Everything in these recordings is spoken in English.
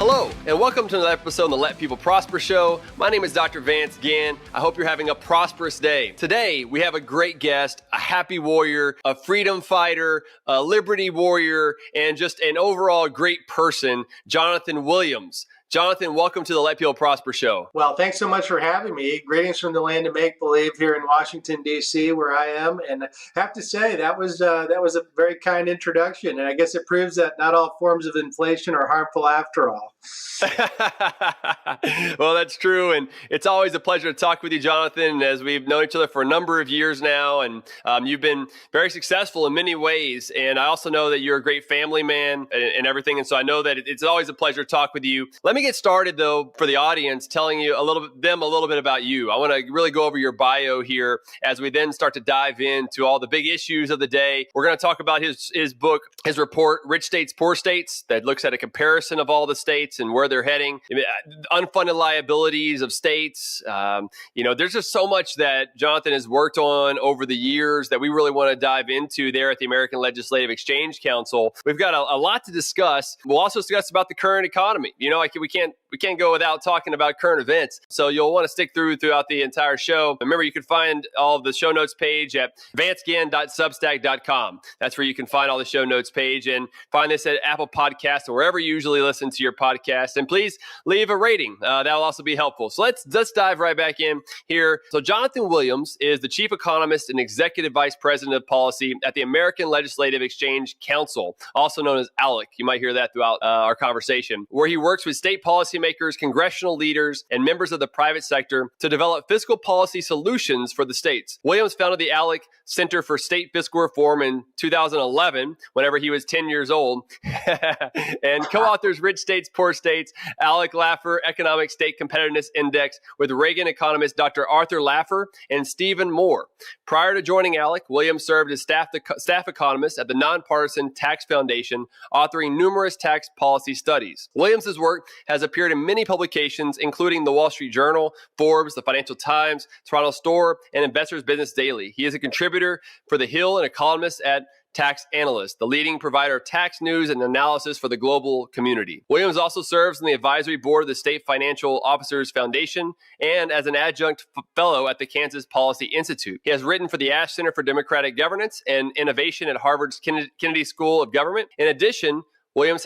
Hello, and welcome to another episode of the Let People Prosper Show. My name is Dr. Vance Gann. I hope you're having a prosperous day. Today, we have a great guest, a happy warrior, a freedom fighter, a liberty warrior, and just an overall great person, Jonathan Williams. Jonathan, welcome to the Let People Prosper Show. Well, thanks so much for having me. Greetings from the land of make-believe here in Washington, D.C., where I am. And I have to say, that was a very kind introduction. And I guess it proves that not all forms of inflation are harmful after all. Well, that's true. And it's always a pleasure to talk with you, Jonathan, as we've known each other for a number of years now. And you've been very successful in many ways. And I also know that you're a great family man and everything. And so I know that it's always a pleasure to talk with you. Let me get started, though, for the audience, telling you a little bit about you. I want to really go over your bio here as we then start to dive into all the big issues of the day. We're going to talk about his book, his report, Rich States, Poor States, that looks at a comparison of all the states and where they're heading, unfunded liabilities of states. There's just so much that Jonathan has worked on over the years that we really want to dive into there at the American Legislative Exchange Council. We've got a lot to discuss. We'll also discuss about the current economy. We can't go without talking about current events. So you'll want to stick throughout the entire show. Remember, you can find all of the show notes page at vancegann.substack.com. That's where you can find all the show notes page, and find this at Apple Podcasts or wherever you usually listen to your podcast. And please leave a rating. That'll also be helpful. So let's dive right back in here. So Jonathan Williams is the chief economist and executive vice president of policy at the American Legislative Exchange Council, also known as ALEC. You might hear that throughout our conversation, where he works with state policymakers, congressional leaders, and members of the private sector to develop fiscal policy solutions for the states. Williams founded the ALEC Center for State Fiscal Reform in 2011, whenever he was 10 years old, and co-authors Rich States, Poor States, ALEC Laffer Economic State Competitiveness Index with Reagan economist Dr. Arthur Laffer and Stephen Moore. Prior to joining ALEC, Williams served as staff economist at the Nonpartisan Tax Foundation, authoring numerous tax policy studies. Williams's work has appeared in many publications, including the Wall Street Journal, Forbes, the Financial Times, Toronto Star, and Investors Business Daily. He is a contributor for The Hill and a columnist at Tax Analyst, the leading provider of tax news and analysis for the global community. Williams also serves on the advisory board of the State Financial Officers Foundation and as an adjunct fellow at the Kansas Policy Institute. He has written for the Ash Center for Democratic Governance and Innovation at Harvard's Kennedy School of Government. In addition, Williams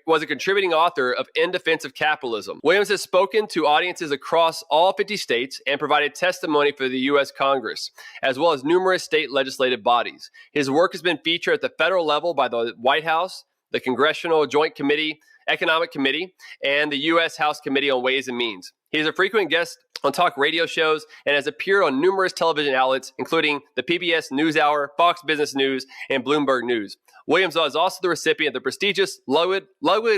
was a contributing author of In Defense of Capitalism. Williams has spoken to audiences across all 50 states and provided testimony for the U.S. Congress, as well as numerous state legislative bodies. His work has been featured at the federal level by the White House, the Congressional Joint Economic Committee, and the U.S. House Committee on Ways and Means. He is a frequent guest on talk radio shows and has appeared on numerous television outlets, including the PBS NewsHour, Fox Business News, and Bloomberg News. Williams is also the recipient of the prestigious Ludwig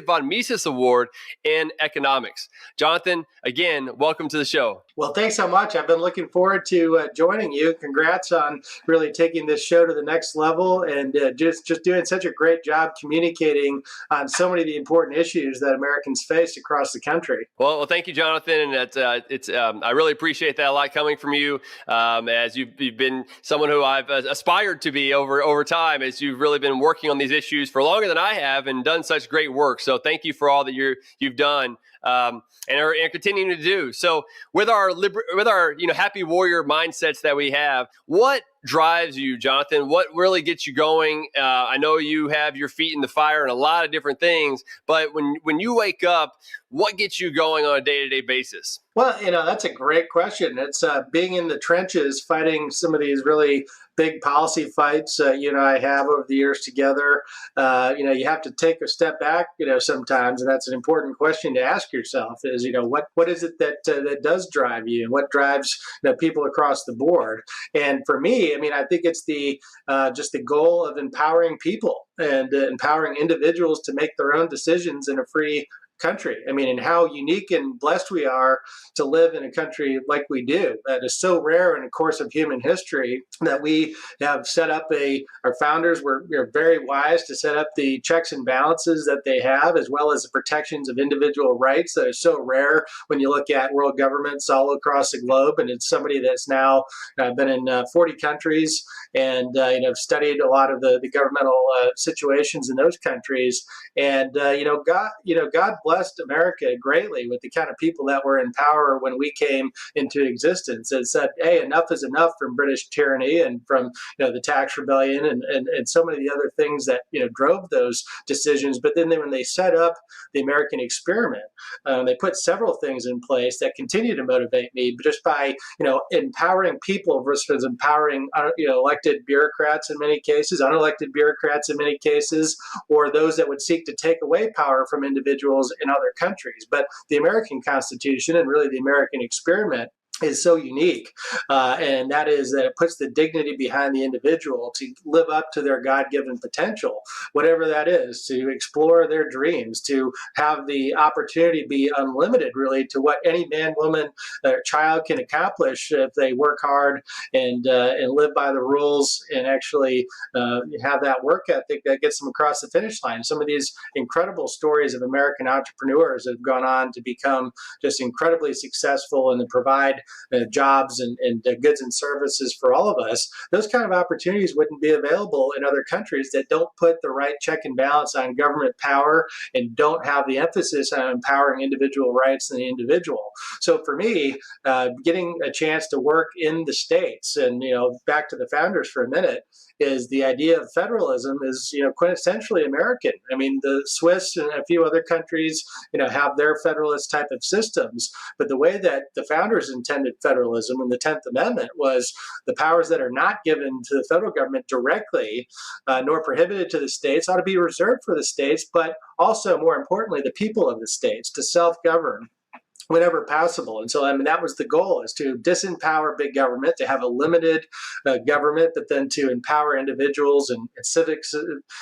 von Mises Award in Economics. Jonathan, again, welcome to the show. Well, thanks so much. I've been looking forward to joining you. Congrats on really taking this show to the next level and just doing such a great job communicating on so many of the important issues that Americans face across the country. Well, thank you, Jonathan. And I really appreciate that a lot coming from you, as you've been someone who I've aspired to be over time, as you've really been working on these issues for longer than I have and done such great work. So thank you for all that you've done and are continuing to do. So with our happy warrior mindsets that we have, what drives you, Jonathan? What really gets you going? I know you have your feet in the fire in a lot of different things, but when you wake up, what gets you going on a day-to-day basis? Well, that's a great question. It's being in the trenches, fighting some of these really big policy fights, I have over the years together. You have to take a step back, sometimes, and that's an important question to ask yourself is, what is it that does drive you and what drives people across the board? And for me, I think it's just the goal of empowering people and empowering individuals to make their own decisions in a free country. And how unique and blessed we are to live in a country like we do. That is so rare in the course of human history that we have set up our founders were very wise to set up the checks and balances that they have, as well as the protections of individual rights that are so rare when you look at world governments all across the globe. And it's somebody that's now been in 40 countries and studied a lot of the governmental situations in those countries. And God bless blessed America greatly with the kind of people that were in power when we came into existence. It said, hey, enough is enough from British tyranny and from the tax rebellion and so many of the other things that drove those decisions. But then when they set up the American experiment, they put several things in place that continue to motivate me, just by empowering people versus empowering elected bureaucrats in many cases, unelected bureaucrats in many cases, or those that would seek to take away power from individuals in other countries. But the American Constitution and really the American experiment is so unique, and that is that it puts the dignity behind the individual to live up to their God-given potential, whatever that is, to explore their dreams, to have the opportunity be unlimited, really, to what any man, woman, or child can accomplish if they work hard and live by the rules and actually have that work ethic that gets them across the finish line. Some of these incredible stories of American entrepreneurs that have gone on to become just incredibly successful and to provide jobs and goods and services for all of us, those kind of opportunities wouldn't be available in other countries that don't put the right check and balance on government power and don't have the emphasis on empowering individual rights in the individual. So for me, getting a chance to work in the States, and back to the founders for a minute, is the idea of federalism is quintessentially American. I mean, the Swiss and a few other countries have their federalist type of systems, but the way that the founders intended federalism in the 10th Amendment was the powers that are not given to the federal government directly, nor prohibited to the states, ought to be reserved for the states, but also, more importantly, the people of the states to self-govern whenever possible. And so, that was the goal, is to disempower big government, to have a limited government, but then to empower individuals and civic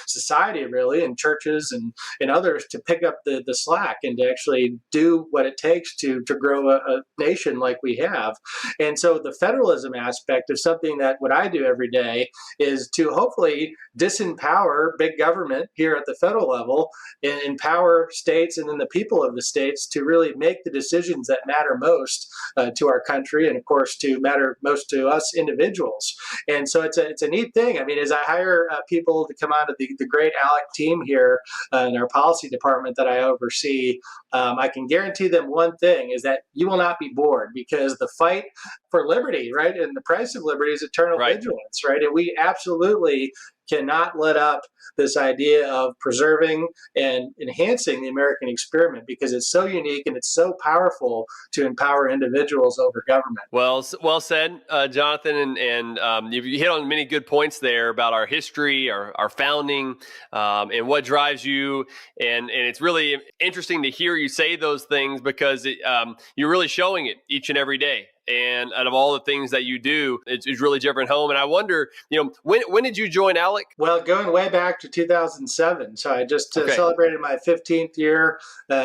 society, really, and churches and others to pick up the slack and to actually do what it takes to grow a nation like we have. And so the federalism aspect of something that what I do every day is to hopefully disempower big government here at the federal level and empower states and then the people of the states to really make the decisions that matter most to our country, and of course to matter most to us individuals. And so it's a neat thing. I mean, as I hire people to come onto the great ALEC team here in our policy department that I oversee, I can guarantee them one thing, is that you will not be bored, because the fight for liberty, right, and the price of liberty is eternal vigilance, right? And we absolutely cannot let up this idea of preserving and enhancing the American experiment, because it's so unique and it's so powerful to empower individuals over government. Well said, Jonathan, and you hit on many good points there about our history, our founding, and what drives you. And it's really interesting to hear you say those things, because you're really showing it each and every day. And out of all the things that you do, it's really different home. And I wonder, when did you join ALEC? Well, going way back to 2007. So I just celebrated my 15th year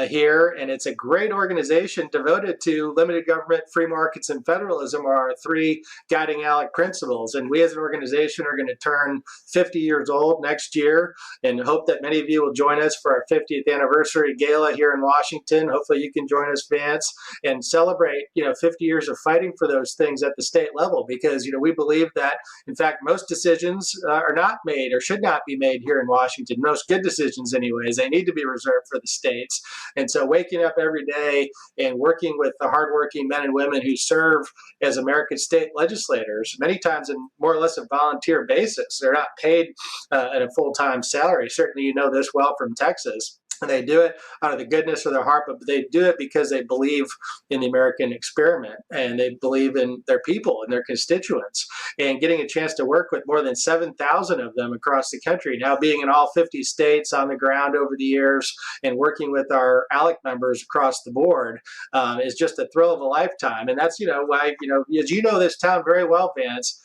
here. And it's a great organization devoted to limited government, free markets, and federalism are our three guiding ALEC principles. And we as an organization are going to turn 50 years old next year, and hope that many of you will join us for our 50th anniversary gala here in Washington. Hopefully you can join us, Vance, and celebrate 50 years of fighting for those things at the state level, because we believe that, in fact, most decisions are not made or should not be made here in Washington. Most good decisions, anyways, they need to be reserved for the states. And so waking up every day and working with the hardworking men and women who serve as American state legislators, many times in more or less a volunteer basis. They're not paid at a full-time salary. Certainly you know this well from Texas. And they do it out of the goodness of their heart, but they do it because they believe in the American experiment, and they believe in their people and their constituents. And getting a chance to work with more than 7,000 of them across the country, now being in all 50 states on the ground over the years, and working with our ALEC members across the board is just a thrill of a lifetime. And that's, why, as you know this town very well, Vance,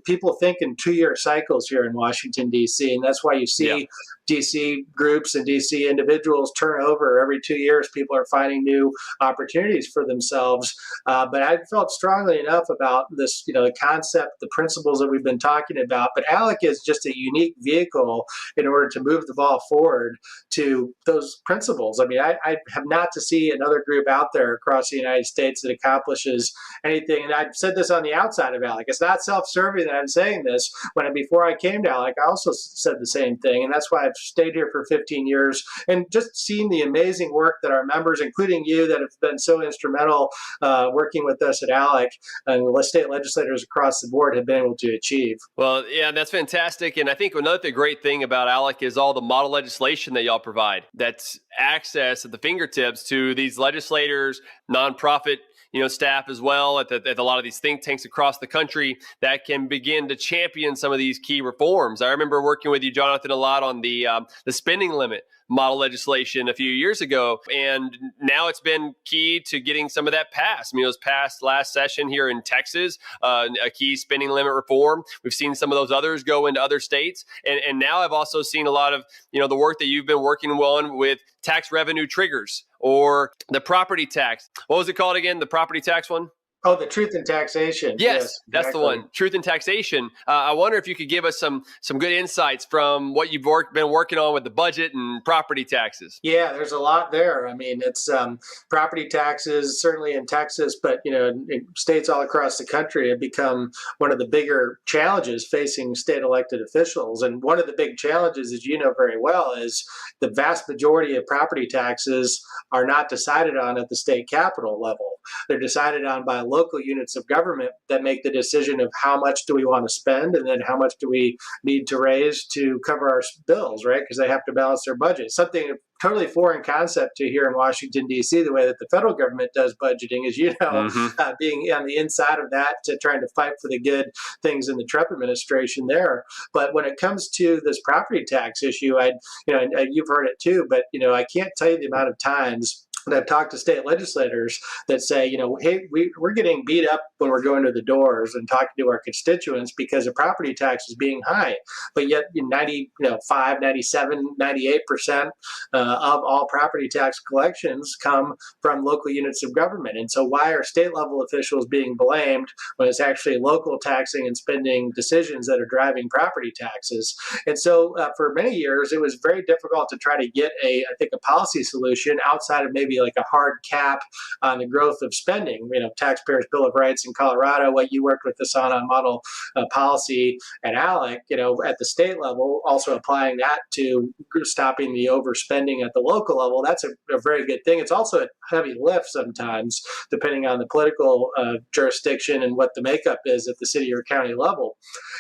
people think in 2-year cycles here in Washington, D.C., and that's why you see DC groups and DC individuals turn over every 2 years. People are finding new opportunities for themselves. But I felt strongly enough about this, the concept, the principles that we've been talking about. But ALEC is just a unique vehicle in order to move the ball forward to those principles. I mean, I have not to see another group out there across the United States that accomplishes anything. And I've said this on the outside of ALEC. It's not self-serving that I'm saying this. Before I came to ALEC, I also said the same thing. And that's why I've I've stayed here for 15 years, and just seeing the amazing work that our members, including you, that have been so instrumental working with us at ALEC and the state legislators across the board have been able to achieve. Well, yeah, that's fantastic. And I think another great thing about ALEC is all the model legislation that y'all provide. That's access at the fingertips to these legislators, nonprofit staff as well at a lot of these think tanks across the country that can begin to champion some of these key reforms. I remember working with you, Jonathan, a lot on the spending limit model legislation a few years ago, and now it's been key to getting some of that passed. I mean, it was passed last session here in Texas, a key spending limit reform. We've seen some of those others go into other states, and now I've also seen a lot of the work that you've been working on with tax revenue triggers or the property tax. What was it called again? The property tax one? Oh, the truth in taxation. Yes, that's exactly. the one. Truth in taxation. I wonder if you could give us some good insights from what you've been working on with the budget and property taxes. Yeah, there's a lot there. I mean, it's property taxes, certainly in Texas, but in states all across the country have become one of the bigger challenges facing state elected officials. And one of the big challenges, as you know very well, is the vast majority of property taxes are not decided on at the state capital level. They're decided on by local units of government that make the decision of how much do we want to spend and then how much do we need to raise to cover our bills, right? Because they have to balance their budget. Something totally foreign concept to here in Washington, D.C., the way that the federal government does budgeting, as you know, being on the inside of that, to trying to fight for the good things in the Trump administration there. But when it comes to this property tax issue, you've heard it too, but I can't tell you the amount of times and I've talked to state legislators that say, hey, we're getting beat up when we're going to the doors and talking to our constituents because the property tax is being high. But yet 95, 97, 98% of all property tax collections come from local units of government. And so why are state level officials being blamed when it's actually local taxing and spending decisions that are driving property taxes? And so for many years, it was very difficult to try to get a policy solution outside of maybe like a hard cap on the growth of spending. Taxpayers' Bill of Rights in Colorado, what you worked with us on model policy at ALEC, at the state level, also applying that to stopping the overspending at the local level. That's a very good thing. It's also a heavy lift sometimes, depending on the political jurisdiction and what the makeup is at the city or county level.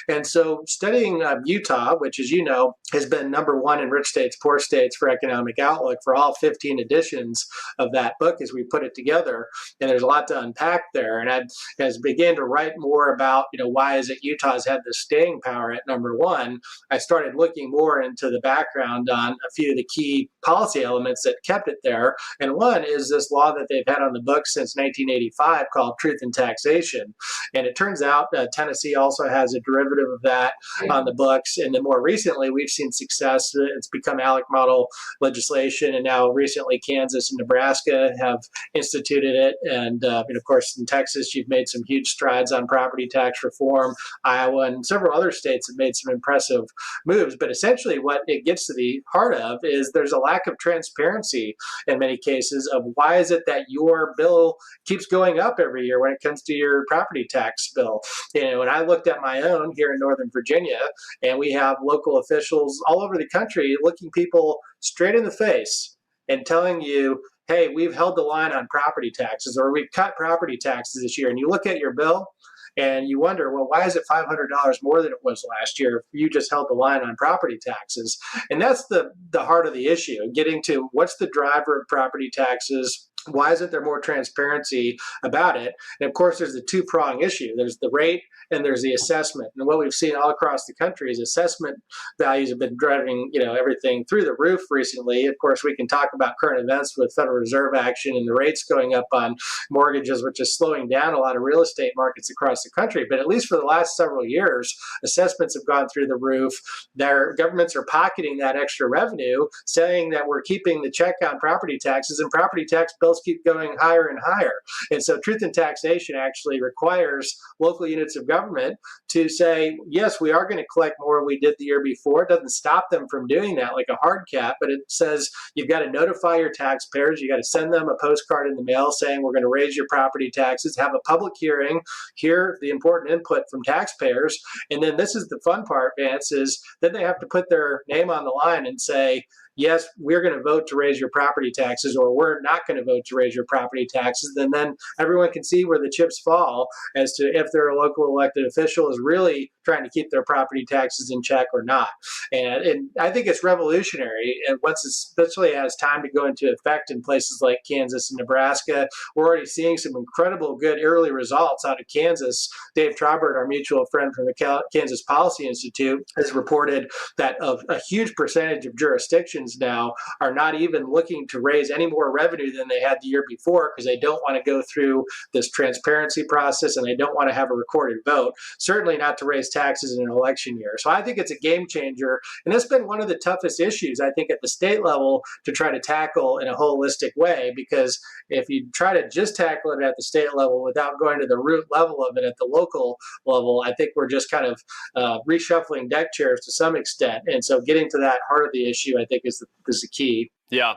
And so studying Utah, which, as you know, has been number one in Rich States, Poor States for economic outlook for all 15 editions of that book as we put it together. And there's a lot to unpack there. And as I began to write more about, why is it Utah's had this staying power at number one, I started looking more into the background on a few of the key policy elements that kept it there. And one is this law that they've had on the books since 1985 called Truth in Taxation. And it turns out Tennessee also has a derivative of that on the books. And then more recently, we've seen success. It's become ALEC model legislation. And now recently, Kansas and Nebraska have instituted it. And of course, in Texas, you've made some huge strides on property tax reform. Iowa and several other states have made some impressive moves. But essentially, what it gets to the heart of is there's a lack of transparency in many cases of why is it that your bill keeps going up every year when it comes to your property tax bill. And I looked at my own here in Northern Virginia, and we have local officials all over the country looking people straight in the face and telling you, hey, we've held the line on property taxes, or we've cut property taxes this year. And you look at your bill and you wonder, well, why is it $500 more than it was last year if you just held the line on property taxes? And that's the heart of the issue, getting to what's the driver of property taxes. Why isn't there more transparency about it? And of course, there's the two-prong issue. There's the rate and there's the assessment. And what we've seen all across the country is assessment values have been driving, everything through the roof recently. Of course, we can talk about current events with Federal Reserve action and the rates going up on mortgages, which is slowing down a lot of real estate markets across the country. But at least for the last several years, assessments have gone through the roof. Their governments are pocketing that extra revenue, saying that we're keeping the check on property taxes, and property tax bills bills keep going higher and higher. And so truth in taxation actually requires local units of government to say, yes, we are going to collect more than we did the year before. It doesn't stop them from doing that like a hard cap, but it says you've got to notify your taxpayers. You got to send them a postcard in the mail saying we're going to raise your property taxes, have a public hearing, hear the important input from taxpayers. And then this is the fun part, Vance, is then they have to put their name on the line and say, yes, we're going to vote to raise your property taxes, or we're not going to vote to raise your property taxes. And then everyone can see where the chips fall as to if their local elected official is really trying to keep their property taxes in check or not. And I think it's revolutionary. And once, especially as time to go into effect in places like Kansas and Nebraska, we're already seeing some incredible good early results out of Kansas. Dave Traubert, our mutual friend from the Kansas Policy Institute, has reported that a huge percentage of jurisdictions now are not even looking to raise any more revenue than they had the year before because they don't want to go through this transparency process and they don't want to have a recorded vote, certainly not to raise taxes in an election year. So I think it's a game changer. And that's been one of the toughest issues, I think, at the state level to try to tackle in a holistic way, because if you try to just tackle it at the state level without going to the root level of it at the local level, I think we're just kind of reshuffling deck chairs to some extent. And so getting to that heart of the issue, I think, is the key. Yeah.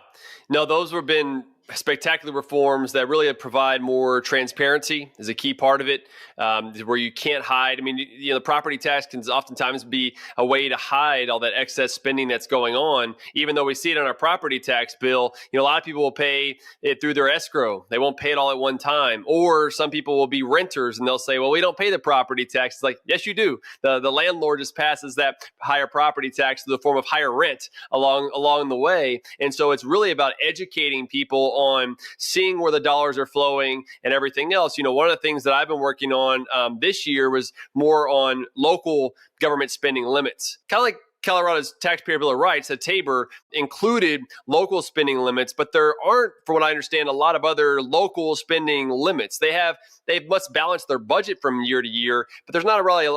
No, those have been spectacular reforms that really provide more transparency is a key part of it, where you can't hide. I mean, the property tax can oftentimes be a way to hide all that excess spending that's going on, even though we see it on our property tax bill. A lot of people will pay it through their escrow. They won't pay it all at one time. Or some people will be renters and they'll say, well, we don't pay the property tax. It's like, yes, you do. The landlord just passes that higher property tax to the form of higher rent along the way. And so it's really about educating people on seeing where the dollars are flowing and everything else. One of the things that I've been working on this year was more on local government spending limits, kind of like Colorado's Taxpayer Bill of Rights at Tabor included local spending limits, but there aren't, from what I understand, a lot of other local spending limits. They must balance their budget from year to year, but there's not really a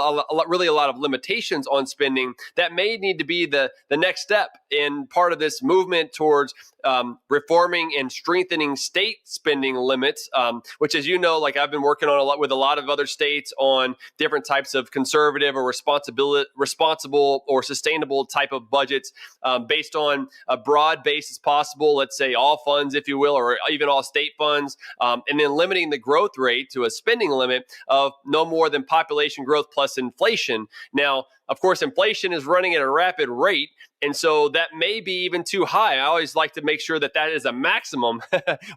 lot of limitations on spending. That may need to be the next step in part of this movement towards reforming and strengthening state spending limits, which, as you know, like I've been working on with a lot of other states on different types of conservative or responsible or sustainable type of budgets based on a broad base as possible, let's say all funds, if you will, or even all state funds, and then limiting the growth rate to a spending limit of no more than population growth plus inflation. Now, of course, inflation is running at a rapid rate, and so that may be even too high. I always like to make sure that is a maximum.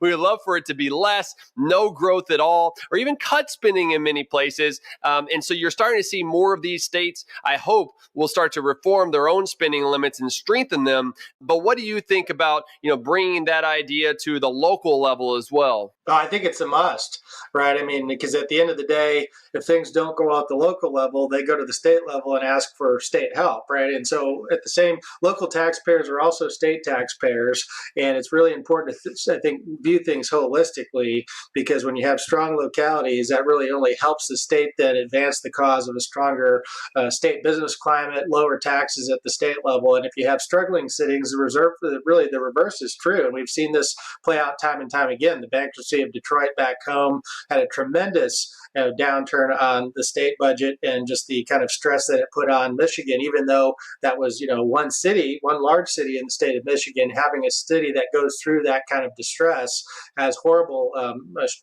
We would love for it to be less, no growth at all, or even cut spending in many places. And so you're starting to see more of these states, I hope, will start to reform their own spending limits and strengthen them. But what do you think about, bringing that idea to the local level as well? I think it's a must, right? I mean, because at the end of the day, if things don't go out the local level, they go to the state level and ask for state help, right? And so at the same, local taxpayers are also state taxpayers. And it's really important to, I think, view things holistically, because when you have strong localities, that really only helps the state then advance the cause of a stronger state business climate, lower taxes at the state level. And if you have struggling cities, the reverse is true. And we've seen this play out time and time again. The bankruptcy of Detroit back home had a tremendous downturn on the state budget and just the kind of stress that it put on Michigan, even though that was, one large city in the state of Michigan. Having a city that goes through that kind of distress has horrible,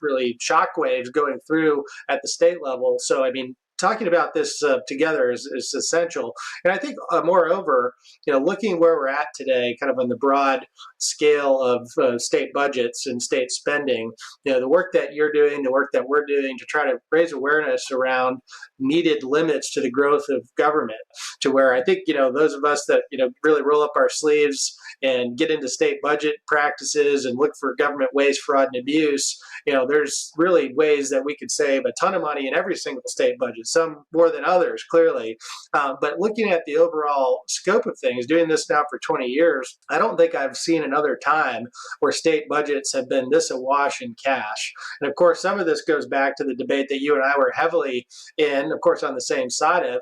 really shockwaves going through at the state level. So, I mean, talking about this together is essential. And I think, moreover, looking where we're at today, kind of on the broad scale of state budgets and state spending, the work that you're doing, the work that we're doing to try to raise awareness around needed limits to the growth of government, to where I think, those of us that, really roll up our sleeves and get into state budget practices and look for government waste, fraud, and abuse, there's really ways that we could save a ton of money in every single state budget, some more than others, clearly. But looking at the overall scope of things, doing this now for 20 years, I don't think I've seen another time where state budgets have been this awash in cash. And of course, some of this goes back to the debate that you and I were heavily in, of course, on the same side of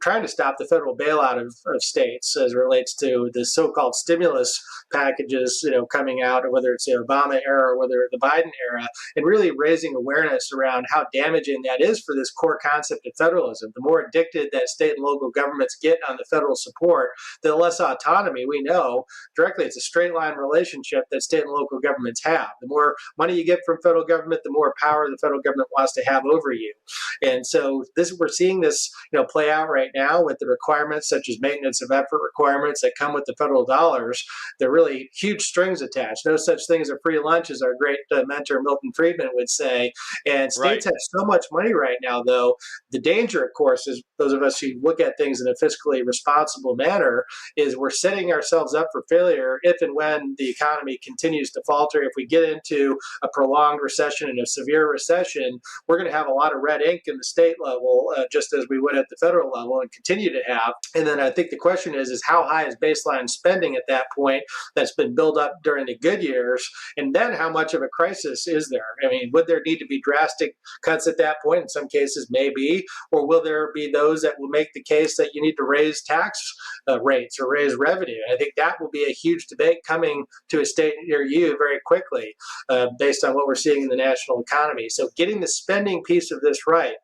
trying to stop the federal bailout of states as it relates to the so-called so-called stimulus packages, coming out, or whether it's the Obama era or whether the Biden era, and really raising awareness around how damaging that is for this core concept of federalism. The more addicted that state and local governments get on the federal support, the less autonomy we know directly. It's a straight line relationship that state and local governments have. The more money you get from federal government, the more power the federal government wants to have over you. And so we're seeing this play out right now with the requirements such as maintenance of effort requirements that come with the federal dollars. They're really huge strings attached. No such thing as a free lunch, as our great mentor Milton Friedman would say. And states have so much money right now, though. The danger, of course, is those of us who look at things in a fiscally responsible manner, is we're setting ourselves up for failure if and when the economy continues to falter. If we get into a prolonged recession and a severe recession, we're going to have a lot of red ink in the state level, just as we would at the federal level, and continue to have. And then I think the question is how high is baseline spending at that point that's been built up during the good years? And then how much of a crisis is there? I mean, would there need to be drastic cuts at that point? In some cases, maybe. Or will there be those that will make the case that you need to raise tax rates or raise revenue? And I think that will be a huge debate coming to a state near you very quickly, based on what we're seeing in the national economy. So getting the spending piece of this right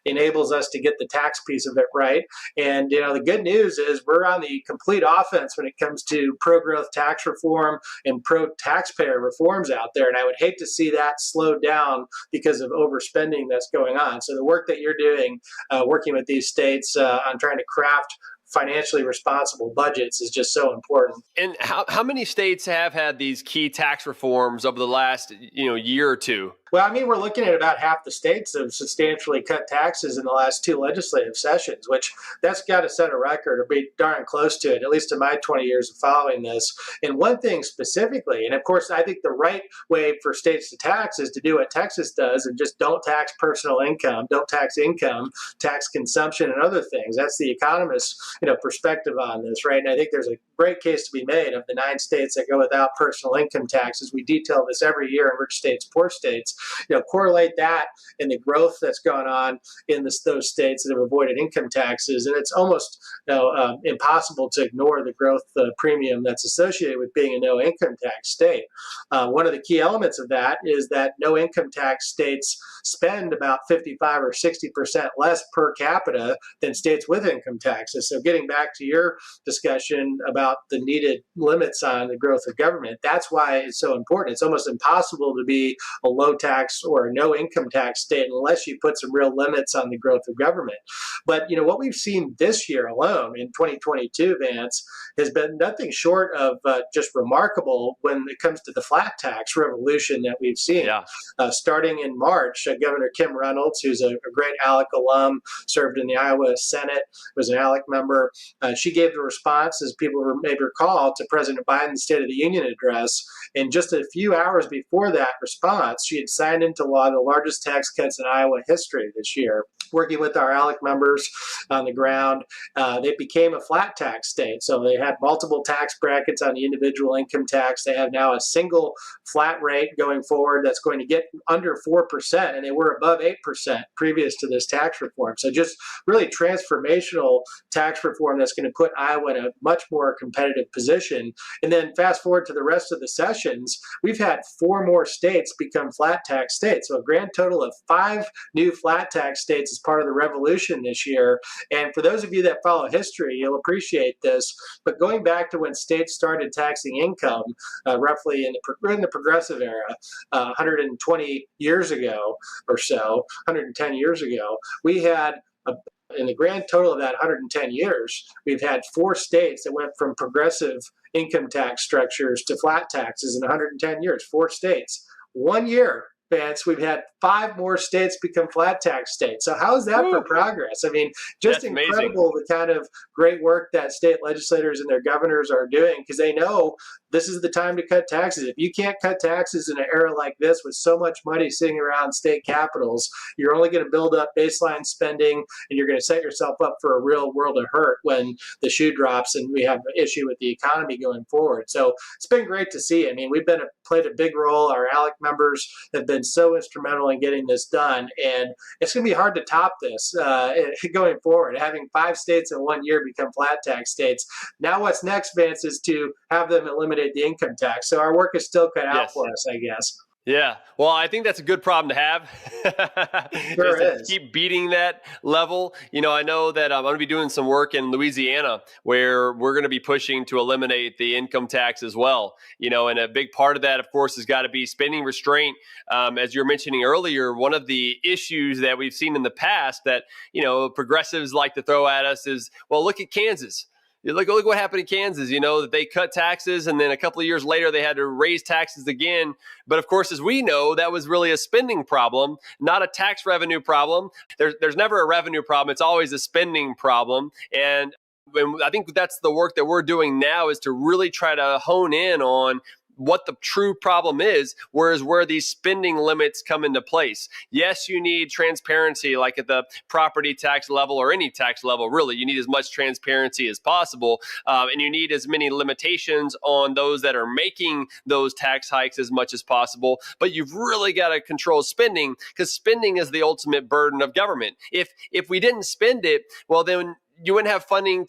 enables us to get the tax piece of it right. And the good news is we're on the complete offense when it comes to pro-growth tax reform and pro-taxpayer reforms out there. And I would hate to see that slowed down because of overspending that's going on. So the work that you're doing, working with these states on trying to craft financially responsible budgets, is just so important. And how many states have had these key tax reforms over the last year or two? Well, I mean, we're looking at about half the states have substantially cut taxes in the last two legislative sessions, which that's got to set a record or be darn close to it, at least in my 20 years of following this. And one thing specifically, and of course, I think the right way for states to tax is to do what Texas does and just don't tax personal income, don't tax income, tax consumption and other things. That's the economist's perspective on this, right? And I think there's a great case to be made of the 9 states that go without personal income taxes. We detail this every year in Rich States, Poor States. Correlate that in the growth that's gone on in those states that have avoided income taxes, and it's almost impossible to ignore the growth premium that's associated with being a no-income tax state. One of the key elements of that is that no-income tax states spend about 55 or 60% less per capita than states with income taxes. So getting back to your discussion about the needed limits on the growth of government, that's why it's so important. It's almost impossible to be a low tax or a no income tax state unless you put some real limits on the growth of government. But what we've seen this year alone in 2022, Vance, has been nothing short of just remarkable when it comes to the flat tax revolution that we've seen. Yeah. Starting in March, Governor Kim Reynolds, who's a great ALEC alum, served in the Iowa Senate, was an ALEC member. She gave the response, as people may recall, to President Biden's State of the Union address. And just a few hours before that response, she had signed into law the largest tax cuts in Iowa history this year. Working with our ALEC members on the ground, they became a flat tax state. So they had multiple tax brackets on the individual income tax. They have now a single flat rate going forward that's going to get under 4%, and they were above 8% previous to this tax reform. So just really transformational tax reform that's going to put Iowa in a much more competitive position. And then fast forward to the rest of the sessions, we've had 4 more states become flat tax states. So a grand total of 5 new flat tax states as part of the revolution this year. And for those of you that follow history, you'll appreciate this. But going back to when states started taxing income, roughly in the progressive era, 120 years ago or so, 110 years ago, we had in the grand total of that 110 years, we've had 4 states that went from progressive income tax structures to flat taxes in 110 years. 4 states. 1 year, Vance, we've had 5 more states become flat tax states. So how is that for progress? I mean, just That's incredible amazing. The kind of great work that state legislators and their governors are doing, because they know this is the time to cut taxes. If you can't cut taxes in an era like this with so much money sitting around state capitals, you're only going to build up baseline spending, and you're going to set yourself up for a real world of hurt when the shoe drops and we have an issue with the economy going forward. So it's been great to see. I mean, we've played a big role. Our ALEC members have been been so instrumental in getting this done. And it's going to be hard to top this going forward. Having 5 states in 1 year become flat tax states. Now, what's next, Vance, is to have them eliminate the income tax. So our work is still cut out Yes. for us, I guess. Yeah. Well, I think that's a good problem to have. Sure to is. keep beating that level. I know that I'm going to be doing some work in Louisiana where we're going to be pushing to eliminate the income tax as well. And a big part of that, of course, has got to be spending restraint. As you were mentioning earlier, one of the issues that we've seen in the past that, progressives like to throw at us is, well, look at Kansas. Look what happened in Kansas, that they cut taxes and then a couple of years later they had to raise taxes again. But of course, as we know, that was really a spending problem, not a tax revenue problem. There's never a revenue problem. It's always a spending problem. And I think that's the work that we're doing now, is to really try to hone in on what the true problem is, whereas where these spending limits come into place. Yes, you need transparency, like at the property tax level or any tax level, really. You need as much transparency as possible, and you need as many limitations on those that are making those tax hikes as much as possible. But you've really got to control spending, because spending is the ultimate burden of government. If we didn't spend it, well, then you wouldn't have funding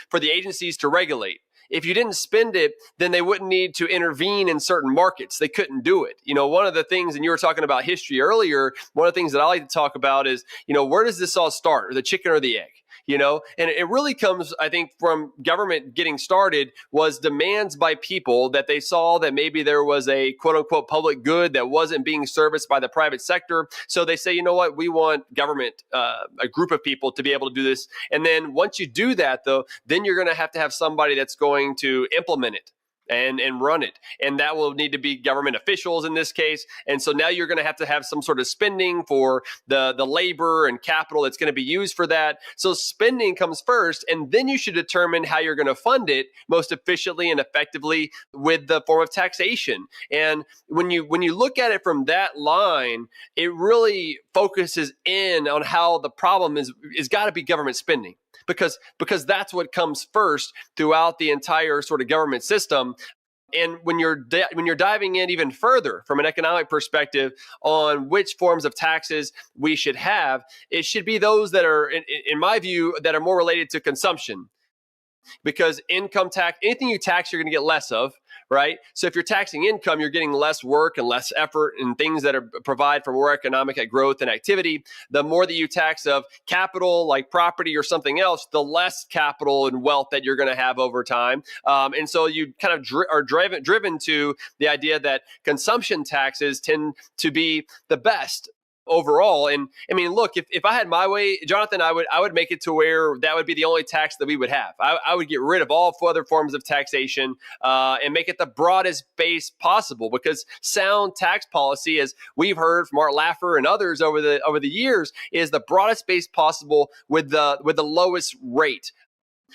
for the agencies to regulate. If you didn't spend it, then they wouldn't need to intervene in certain markets. They couldn't do it. One of the things, and you were talking about history earlier, one of the things that I like to talk about is, where does this all start? Or the chicken or the egg? And it really comes, I think, from government getting started was demands by people that they saw that maybe there was a quote unquote public good that wasn't being serviced by the private sector. So they say, you know what, we want government, a group of people to be able to do this. And then once you do that, though, then you're going to have somebody that's going to implement it and run it. And that will need to be government officials in this case. And so now you're going to have some sort of spending for the labor and capital that's going to be used for that. So spending comes first, and then you should determine how you're going to fund it most efficiently and effectively with the form of taxation. And when you look at it from that line, it really focuses in on how the problem is got to be government spending. Because that's what comes first throughout the entire sort of government system. And when you're diving in even further from an economic perspective on which forms of taxes we should have, it should be those that are, in my view, that are more related to consumption. Because income tax, anything you tax, you're going to get less of, right? So if you're taxing income, you're getting less work and less effort and things that provide for more economic growth and activity. The more that you tax of capital, like property or something else, the less capital and wealth that you're going to have over time. And so you kind of are driven to the idea that consumption taxes tend to be the best overall. And I mean, look, if I had my way, Jonathan, I would make it to where that would be the only tax that we would have. I would get rid of all other forms of taxation and make it the broadest base possible, because sound tax policy, as we've heard from Art Laffer and others over the years, is the broadest base possible with the lowest rate.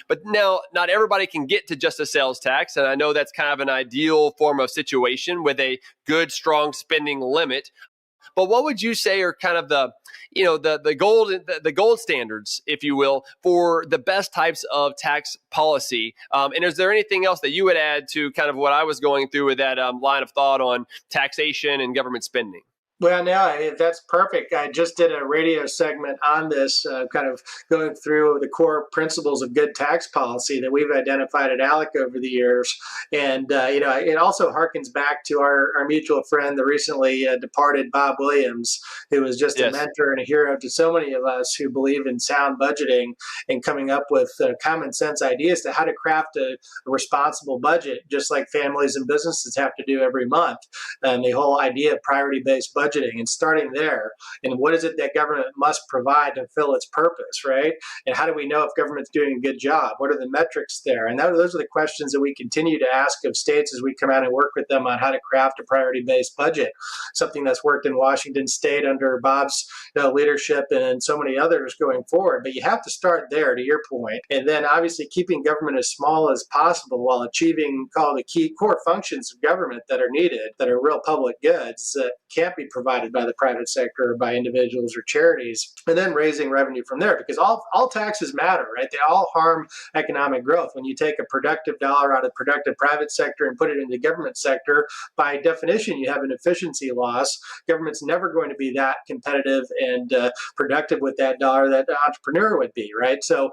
But now, not everybody can get to just a sales tax, and I know that's kind of an ideal form of situation with a good, strong spending limit. But what would you say are kind of the gold standards, if you will, for the best types of tax policy? And is there anything else that you would add to kind of what I was going through with that line of thought on taxation and government spending? Well, no, that's perfect. I just did a radio segment on this, kind of going through the core principles of good tax policy that we've identified at ALEC over the years. And, it also harkens back to our mutual friend, the recently departed Bob Williams, who was just a mentor and a hero to so many of us who believe in sound budgeting and coming up with common sense ideas to how to craft a responsible budget, just like families and businesses have to do every month. And the whole idea of priority-based budgeting, and starting there, and what is it that government must provide to fill its purpose, right? And how do we know if government's doing a good job? What are the metrics there? And those are the questions that we continue to ask of states as we come out and work with them on how to craft a priority-based budget, something that's worked in Washington State under Bob's leadership and so many others going forward. But you have to start there, to your point, and then obviously keeping government as small as possible while achieving the key core functions of government that are needed, that are real public goods that can't be provided by the private sector or by individuals or charities, and then raising revenue from there, because all taxes matter, right? They all harm economic growth. When you take a productive dollar out of the productive private sector and put it in the government sector, by definition, you have an efficiency loss. Government's never going to be that competitive and productive with that dollar that the entrepreneur would be, right? So,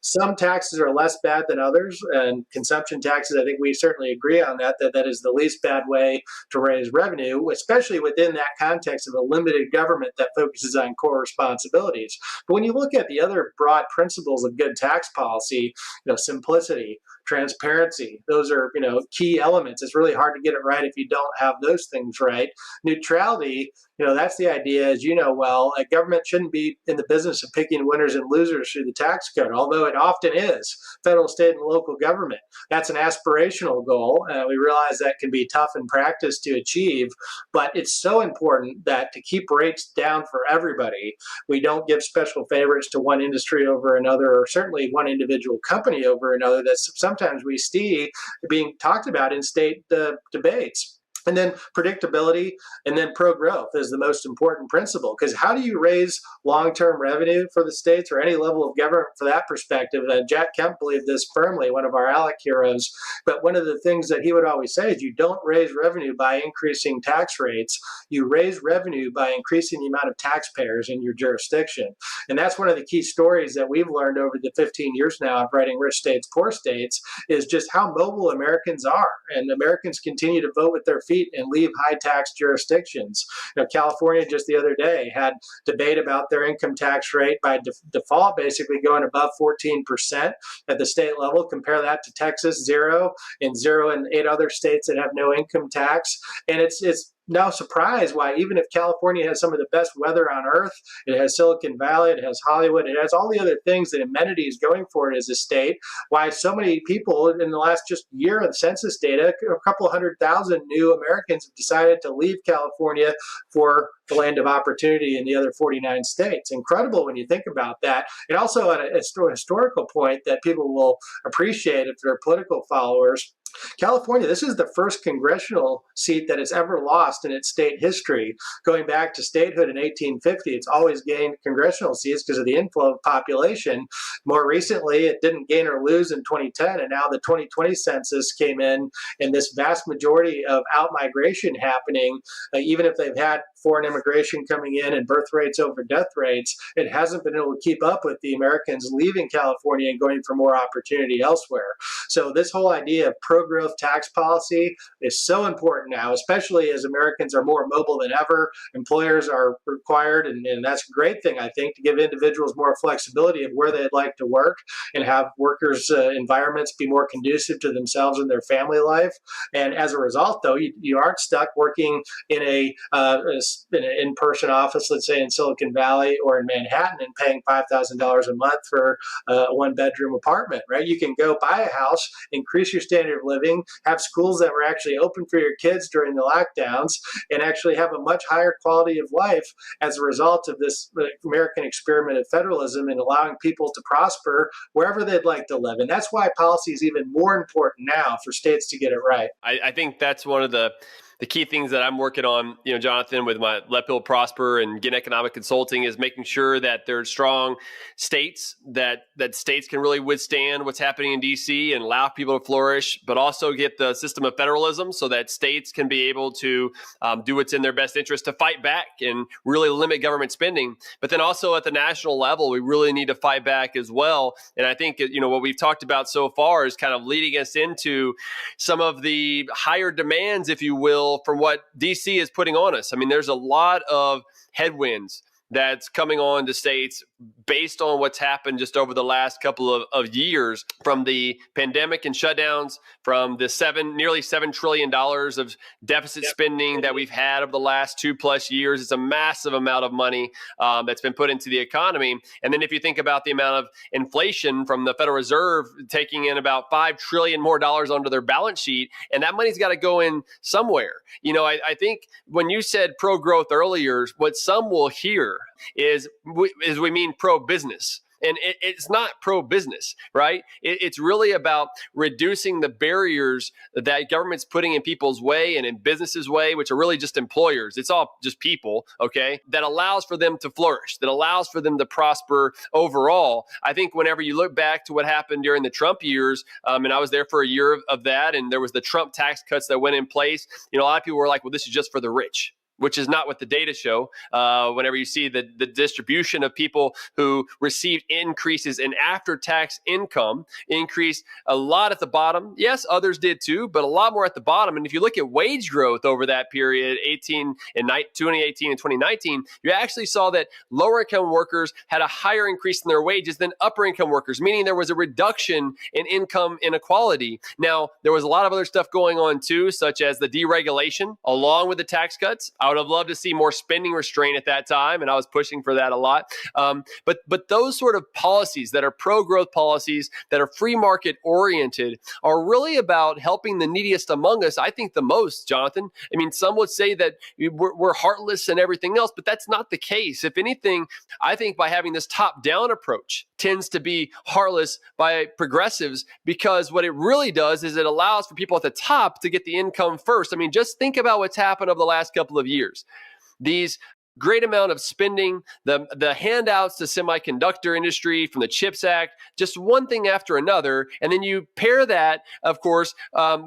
some taxes are less bad than others, and consumption taxes, I think we certainly agree on that is the least bad way to raise revenue, especially within that context of a limited government that focuses on core responsibilities. But when you look at the other broad principles of good tax policy, simplicity, transparency, those are, key elements. It's really hard to get it right if you don't have those things right. Neutrality, that's the idea, as you know well, a government shouldn't be in the business of picking winners and losers through the tax code, although it often is, federal, state, and local government. That's an aspirational goal. We realize that can be tough in practice to achieve, but it's so important that to keep rates down for everybody, we don't give special favorites to one industry over another, or certainly one individual company over another that sometimes we see being talked about in state debates. And then predictability, and then pro-growth is the most important principle, because how do you raise long-term revenue for the states or any level of government for that perspective? Jack Kemp believed this firmly, one of our ALEC heroes, but one of the things that he would always say is you don't raise revenue by increasing tax rates, you raise revenue by increasing the amount of taxpayers in your jurisdiction. And that's one of the key stories that we've learned over the 15 years now of writing Rich States, Poor States, is just how mobile Americans are. And Americans continue to vote with their feet and leave high tax jurisdictions. California just the other day had debate about their income tax rate by default, basically going above 14% at the state level. Compare that to Texas, 0 in 8 other states that have no income tax. And it's no surprise why, even if California has some of the best weather on earth, it has Silicon Valley, it has Hollywood, it has all the other things and amenities going for it as a state, why so many people in the last just year of census data, a couple 100,000 new Americans have decided to leave California for the land of opportunity in the other 49 states. Incredible when you think about that. And also at a historical point that people will appreciate if they're political followers, California, this is the first congressional seat that it's ever lost in its state history. Going back to statehood in 1850, it's always gained congressional seats because of the inflow of population. More recently, it didn't gain or lose in 2010, and now the 2020 census came in, and this vast majority of out-migration happening, even if they've had foreign immigration coming in and birth rates over death rates, it hasn't been able to keep up with the Americans leaving California and going for more opportunity elsewhere. So this whole idea of pro-growth tax policy is so important now, especially as Americans are more mobile than ever. Employers are required, and that's a great thing, I think, to give individuals more flexibility of where they'd like to work and have workers' environments be more conducive to themselves and their family life. And as a result, though, you aren't stuck working in an in-person office, let's say in Silicon Valley or in Manhattan, and paying $5,000 a month for a one-bedroom apartment, right? You can go buy a house, increase your standard of living, have schools that were actually open for your kids during the lockdowns, and actually have a much higher quality of life as a result of this American experiment of federalism and allowing people to prosper wherever they'd like to live. And that's why policy is even more important now for states to get it right. I think that's one of the key things that I'm working on, Jonathan, with my Let Bill Prosper and Get Economic Consulting, is making sure that there's strong states, that states can really withstand what's happening in DC and allow people to flourish, but also get the system of federalism so that states can be able to do what's in their best interest to fight back and really limit government spending. But then also at the national level, we really need to fight back as well. And I think, what we've talked about so far is kind of leading us into some of the higher demands, if you will, from what DC is putting on us. I mean, there's a lot of headwinds that's coming on to states based on what's happened just over the last couple of years, from the pandemic and shutdowns, from the nearly $7 trillion of deficit spending that we've had over the last 2+ years. It's a massive amount of money that's been put into the economy. And then if you think about the amount of inflation from the Federal Reserve taking in about $5 trillion more dollars onto their balance sheet, and that money's got to go in somewhere. I think when you said pro-growth earlier, what some will hear is we mean pro-business. And it's not pro-business, right? It's really about reducing the barriers that government's putting in people's way and in businesses' way, which are really just employers. It's all just people, okay, that allows for them to flourish, that allows for them to prosper overall. I think whenever you look back to what happened during the Trump years, and I was there for a year of that, and there was the Trump tax cuts that went in place, a lot of people were like, well, this is just for the rich, which is not what the data show. Whenever you see the distribution of people who received increases in after-tax income increased a lot at the bottom. Yes, others did too, but a lot more at the bottom. And if you look at wage growth over that period, 2018 and 2019, you actually saw that lower income workers had a higher increase in their wages than upper income workers, meaning there was a reduction in income inequality. Now, there was a lot of other stuff going on too, such as the deregulation along with the tax cuts. I would have loved to see more spending restraint at that time, and I was pushing for that a lot. But those sort of policies that are pro-growth policies, that are free market oriented, are really about helping the neediest among us, I think, the most, Jonathan. I mean, some would say that we're heartless and everything else, but that's not the case. If anything, I think by having this top-down approach tends to be heartless by progressives, because what it really does is it allows for people at the top to get the income first. I mean, just think about what's happened over the last couple of years. These great amount of spending, the handouts to semiconductor industry from the CHIPS Act, just one thing after another. And then you pair that, of course,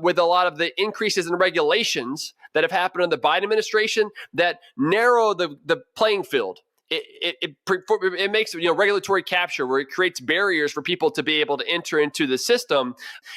with a lot of the increases in regulations that have happened in the Biden administration that narrow the playing field. It makes regulatory capture, where it creates barriers for people to be able to enter into the system.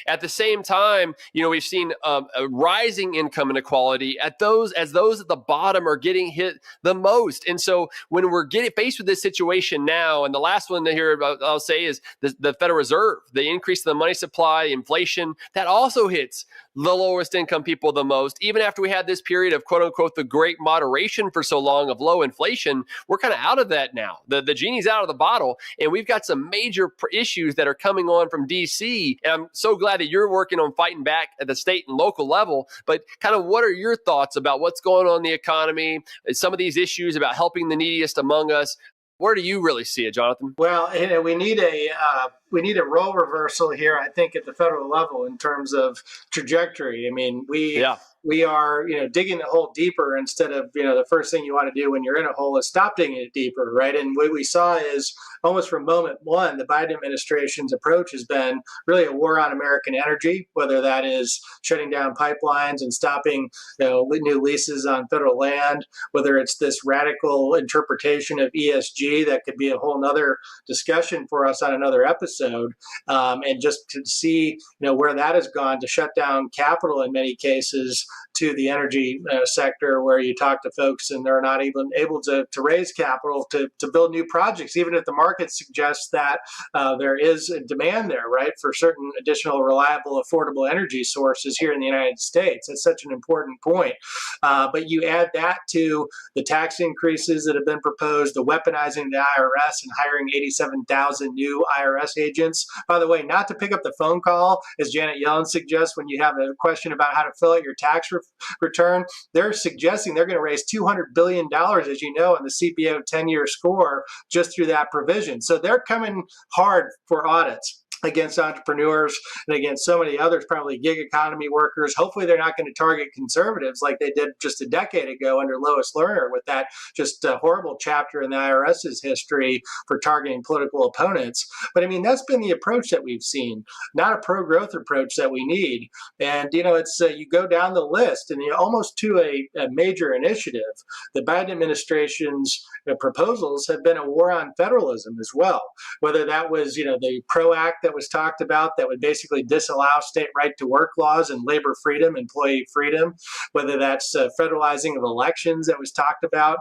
At the same time, we've seen a rising income inequality as those at the bottom are getting hit the most. And so when we're faced with this situation now, and the last one here I'll say is the Federal Reserve, the increase in the money supply, inflation, that also hits the lowest income people the most. Even after we had this period of quote unquote the great moderation for so long of low inflation, we're kind of out of that now. The genie's out of the bottle, and we've got some major issues that are coming on from DC. And I'm so glad that you're working on fighting back at the state and local level. But kind of what are your thoughts about what's going on in the economy, some of these issues about helping the neediest among us? Where do you really see it, Jonathan? Well, we need a role reversal here, I think, at the federal level in terms of trajectory. I mean, we are, digging the hole deeper instead of, the first thing you want to do when you're in a hole is stop digging it deeper, right? And what we saw is almost from moment one, the Biden administration's approach has been really a war on American energy, whether that is shutting down pipelines and stopping, new leases on federal land, whether it's this radical interpretation of ESG that could be a whole nother discussion for us on another episode, and just to see, where that has gone to shut down capital in many cases to the energy sector, where you talk to folks and they're not even able to raise capital to build new projects, even if the market suggests that there is a demand there, right, for certain additional reliable, affordable energy sources here in the United States. That's such an important point. But you add that to the tax increases that have been proposed, the weaponizing the IRS and hiring 87,000 new IRS agents. By the way, not to pick up the phone call, as Janet Yellen suggests, when you have a question about how to fill out your tax return. They're suggesting they're going to raise $200 billion, as you know, in the CBO 10-year score just through that provision. So they're coming hard for audits against entrepreneurs and against so many others, probably gig economy workers. Hopefully they're not going to target conservatives like they did just a decade ago under Lois Lerner with that just horrible chapter in the IRS's history for targeting political opponents. But I mean, that's been the approach that we've seen, not a pro-growth approach that we need. And, it's you go down the list and almost to a major initiative. The Biden administration's proposals have been a war on federalism as well, whether that was, the PRO Act that was talked about that would basically disallow state right to work laws and labor freedom, employee freedom, whether that's federalizing of elections that was talked about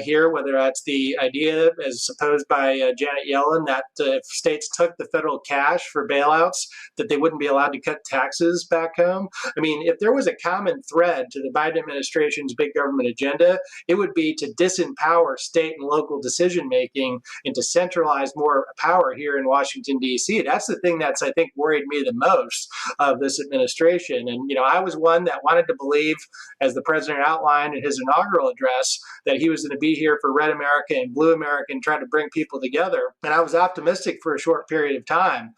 here, whether that's the idea as supposed by Janet Yellen that if states took the federal cash for bailouts, that they wouldn't be allowed to cut taxes back home. I mean, if there was a common thread to the Biden administration's big government agenda, it would be to disempower state and local decision making and to centralize more power here in Washington, D.C. That's that's the thing that's, I think, worried me the most of this administration. And, I was one that wanted to believe, as the president outlined in his inaugural address, that he was going to be here for Red America and Blue America and try to bring people together. And I was optimistic for a short period of time.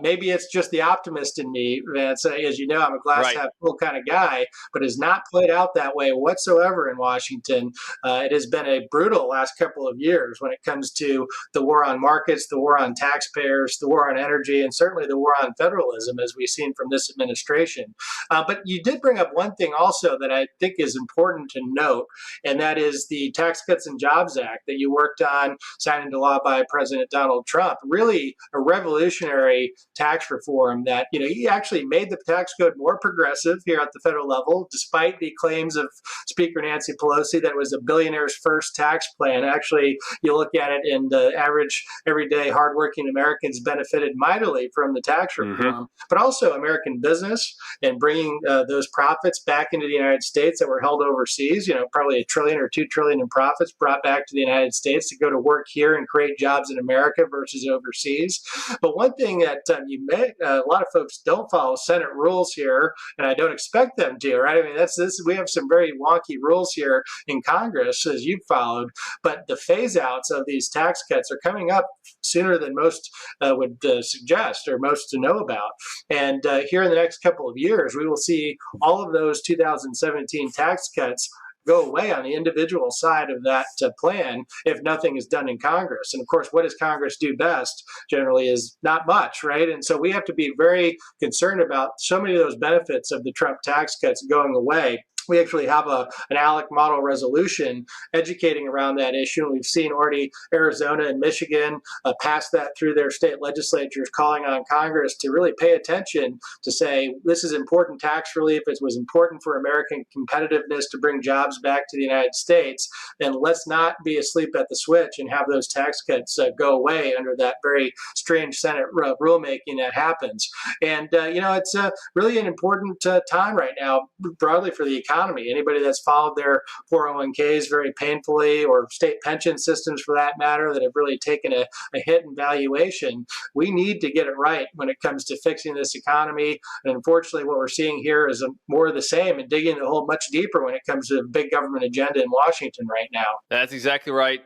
Maybe it's just the optimist in me, Vance. As you know, I'm a glass half full kind of guy, but it's not played out that way whatsoever in Washington. It has been a brutal last couple of years when it comes to the war on markets, the war on taxpayers, the war on energy, and certainly the war on federalism, as we've seen from this administration. But you did bring up one thing also that I think is important to note, and that is the Tax Cuts and Jobs Act that you worked on, signed into law by President Donald Trump. Really a revolutionary tax reform that, he actually made the tax code more progressive here at the federal level, despite the claims of Speaker Nancy Pelosi that it was a billionaire's first tax plan. Actually, you look at it, and the average, everyday, hardworking Americans benefited mightily from the tax reform, but also American business and bringing those profits back into the United States that were held overseas, probably $1 trillion or $2 trillion in profits brought back to the United States to go to work here and create jobs in America versus overseas. But one thing that a lot of folks don't follow Senate rules here, and I don't expect them to, right? I mean, we have some very wonky rules here in Congress, as you've followed, but the phase outs of these tax cuts are coming up sooner than most would suggest or most to know about. And here in the next couple of years, we will see all of those 2017 tax cuts go away on the individual side of that plan if nothing is done in Congress. And of course, what does Congress do best generally is not much, right? And so we have to be very concerned about so many of those benefits of the Trump tax cuts going away. We actually have an ALEC model resolution educating around that issue. And we've seen already Arizona and Michigan pass that through their state legislatures, calling on Congress to really pay attention to say, this is important tax relief. It was important for American competitiveness to bring jobs back to the United States. And let's not be asleep at the switch and have those tax cuts go away under that very strange Senate rulemaking that happens. And, it's really an important time right now, broadly for the economy. Anybody that's followed their 401ks very painfully, or state pension systems for that matter, that have really taken a hit in valuation, we need to get it right when it comes to fixing this economy. And unfortunately, what we're seeing here is more of the same, and digging the hole much deeper when it comes to the big government agenda in Washington right now. That's exactly right,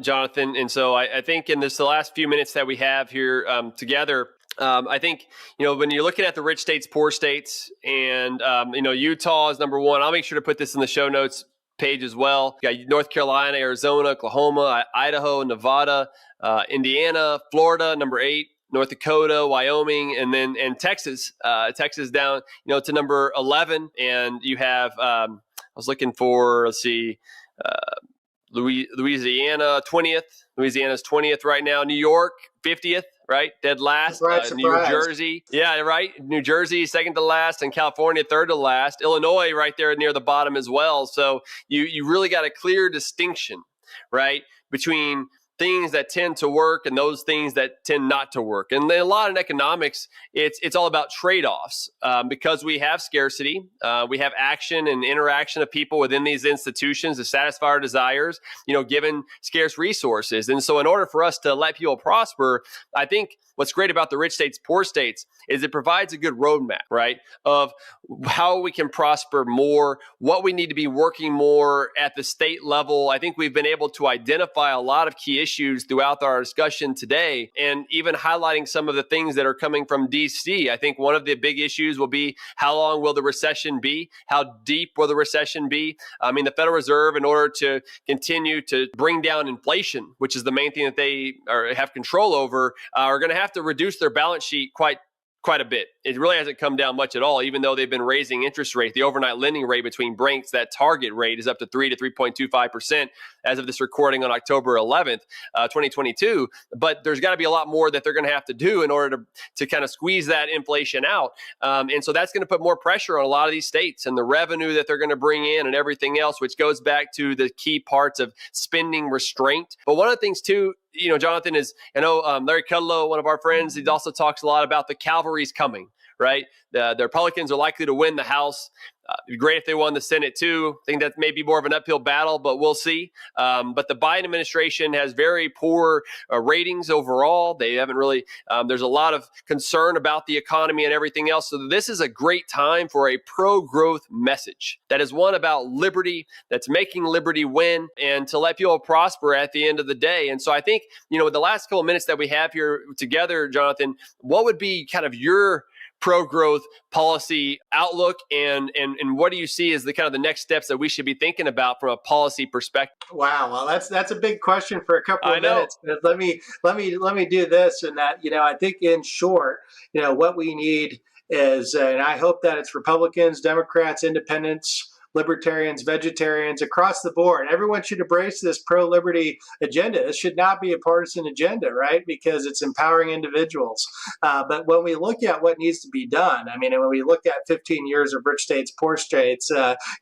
Jonathan. And so I think in the last few minutes that we have here together, I think, when you're looking at the rich states, poor states, and, Utah is number one. I'll make sure to put this in the show notes page as well. You got North Carolina, Arizona, Oklahoma, Idaho, Nevada, Indiana, Florida, number 8, North Dakota, Wyoming, and Texas. Texas down, to number 11. And you have, I was looking for, Louisiana 20th. Louisiana's 20th right now. New York 50th. Right, dead last. New Jersey, yeah, right. New Jersey second to last, and California third to last. Illinois right there near the bottom as well. So you really got a clear distinction, right, between things that tend to work and those things that tend not to work. And then a lot in economics, it's all about trade-offs because we have scarcity, we have action and interaction of people within these institutions to satisfy our desires, given scarce resources. And so in order for us to let people prosper, I think what's great about the rich states, poor states is it provides a good roadmap, right, of how we can prosper more, what we need to be working more at the state level. I think we've been able to identify a lot of key issues throughout our discussion today, and even highlighting some of the things that are coming from DC. I think one of the big issues will be, how long will the recession be? How deep will the recession be? I mean, the Federal Reserve, in order to continue to bring down inflation, which is the main thing that they have control over, are going to have to reduce their balance sheet quite a bit. It really hasn't come down much at all, even though they've been raising interest rate. The overnight lending rate between banks, that target rate, is up to 3 to 3.25% as of this recording on October 11th, 2022. But there's got to be a lot more that they're going to have to do in order to kind of squeeze that inflation out. And so that's going to put more pressure on a lot of these states and the revenue that they're going to bring in and everything else, which goes back to the key parts of spending restraint. But one of the things too, Jonathan, is, Larry Kudlow, one of our friends, he also talks a lot about the cavalry's coming, right? The Republicans are likely to win the House. It'd be great if they won the Senate too. I think that may be more of an uphill battle, but we'll see. But the Biden administration has very poor ratings overall. They haven't really, there's a lot of concern about the economy and everything else. So this is a great time for a pro-growth message that is one about liberty, that's making liberty win and to let people prosper at the end of the day. And so I think, with the last couple of minutes that we have here together, Jonathan, what would be kind of your pro-growth policy outlook, and what do you see as the kind of the next steps that we should be thinking about from a policy perspective? Wow, well, that's a big question for a couple of minutes. But let me do this and that. I think in short, what we need is, and I hope that it's Republicans, Democrats, Independents, libertarians, vegetarians, across the board. Everyone should embrace this pro-liberty agenda. This should not be a partisan agenda, right? Because it's empowering individuals. But when we look at what needs to be done, when we look at 15 years of rich states, poor states,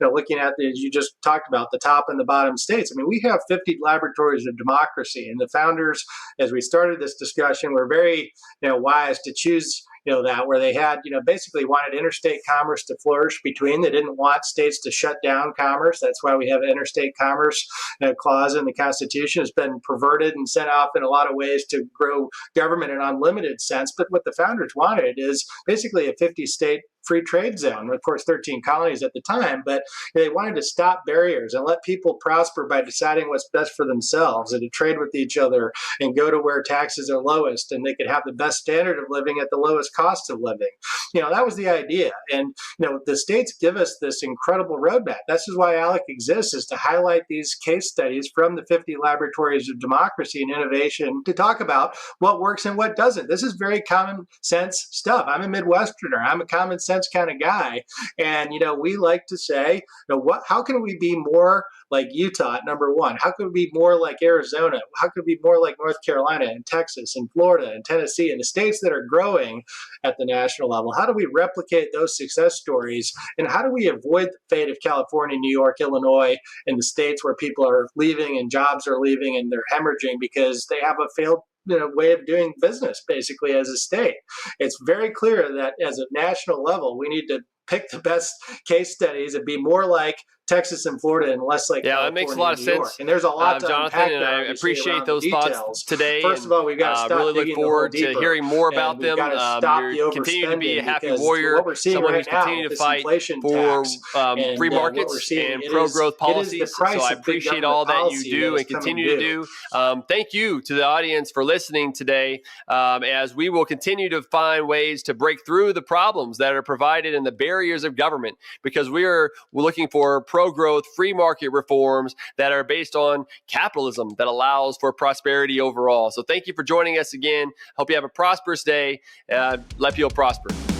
looking at as you just talked about, the top and the bottom states. We have 50 laboratories of democracy, and the founders, as we started this discussion, were very, wise to choose that where they had, basically wanted interstate commerce to flourish between. They didn't want states to shut down commerce. That's why we have an interstate commerce clause in the Constitution. It's been perverted and sent off in a lot of ways to grow government in an unlimited sense. But what the founders wanted is basically a 50-state free trade zone, of course, 13 colonies at the time, but they wanted to stop barriers and let people prosper by deciding what's best for themselves and to trade with each other and go to where taxes are lowest and they could have the best standard of living at the lowest cost of living. That was the idea. And, the states give us this incredible roadmap. This is why ALEC exists, is to highlight these case studies from the 50 laboratories of democracy and innovation to talk about what works and what doesn't. This is very common sense stuff. I'm a Midwesterner. I'm a common sense kind of guy. And, we like to say, how can we be more like Utah, number one? How can we be more like Arizona? How can we be more like North Carolina and Texas and Florida and Tennessee and the states that are growing at the national level? How do we replicate those success stories? And how do we avoid the fate of California, New York, Illinois, and the states where people are leaving and jobs are leaving and they're hemorrhaging because they have a failed way of doing business, basically, as a state? It's very clear that as a national level, we need to pick the best case studies and be more like Texas and Florida and less like California, that makes a lot of sense. And there's a lot to Jonathan, unpack and there, I appreciate those thoughts today. First of all, we've got to stop really look forward to hearing more about them. You continue to be a happy warrior, someone who's continuing to fight for free markets and pro-growth policies. So I appreciate all that you do and continue to do. Thank you to the audience for listening today, as we will continue to find ways to break through the problems that are provided in the barriers of government, because we're looking for pro-growth, free market reforms that are based on capitalism that allows for prosperity overall. So thank you for joining us again. Hope you have a prosperous day. Let people prosper.